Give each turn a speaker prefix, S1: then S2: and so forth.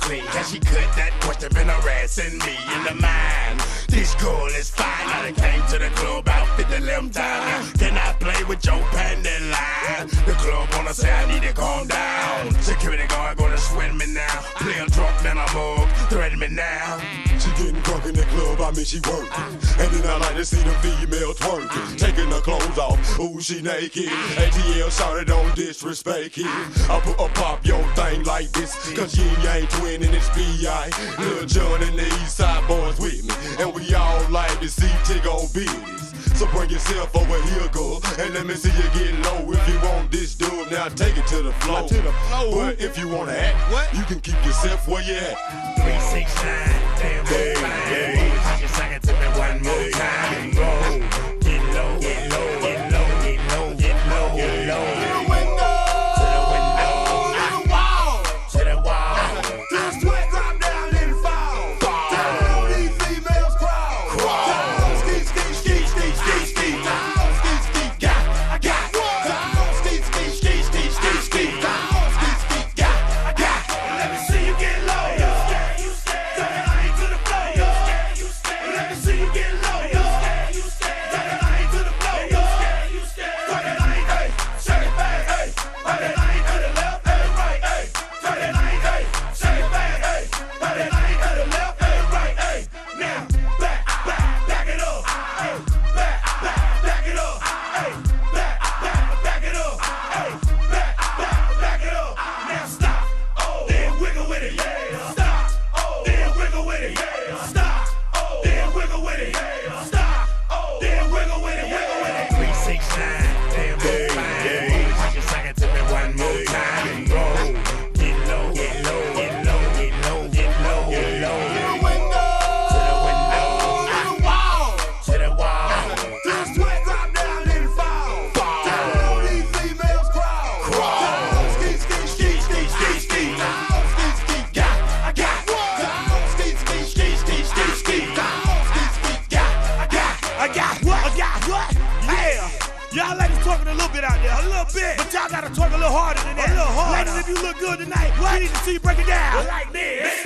S1: clean. Can she cut that question been harassing me in the mind? This girl is fine. I done came to the club out 50 times. Can I play with your panty line? The club wanna say I need to calm down. Security guard gonna sweat me now. Play a drunk, then a mug, threaten me now.
S2: She getting drunk in the club, I mean she working. And then I like to see the female twerking. Taking her clothes off, ooh she naked. ATL shouted don't disrespect it. I pop your thing like this, cause Ying ain't twin and it's B.I. Lil John and the East Side boys with me. And we all like to see Tig on business. So bring yourself over here, girl, and let me see you get low. If you want this dub, now take it to the floor. But if you wanna act, you can keep yourself where you at.
S1: 369, damn fine. I just sang it to me one more time. Roll, get low, get low, get low, get low, get low, get low. To the window, to the window, to the wall, to the wall.
S2: Till sweat drop down and fall. Down these females crawl. Down, ski, ski, ski, ski, ski, ski. Down, ski, ski, got, I got. Down, ski, ski, ski, ski, ski, ski. Down, ski, ski, got, I got.
S1: Let me see you get low. Turn the line to the floor. Let me see you get low. Turn the line to the floor. Turn the line, hey, shake it fast, hey. Turn the line to the left and right, hey. Turn the line, hey, shake it fast, hey. Turn the line to the left and right, hey. Now back it up, hey. Back it up, hey. Back it up, hey. Back it up. Now stop, then wiggle with it, yeah. Stop, then wiggle with it, yeah. Stop, then wiggle with it, yeah. Stop, then wiggle with it, wiggle with it. 369, damn fine. I just sang it to me one more time. Roll, get low, get low, get low, get low, get low, get low. To the window, to the window, to the wall, to the wall.
S2: Till sweat drop down and fall. Down these females crawl. Down, ski, ski, ski, ski, ski, ski. Down, ski, ski, got, I got. Down, ski, ski, ski, ski, ski, ski. Down, ski, ski, got, I got.
S1: I got what? I got what? Yeah. Y'all ladies talking a little bit out there, a little bit. But y'all gotta talk a little harder than that. A little harder. Ladies, if you look good tonight, we need to see you break it down. Like this.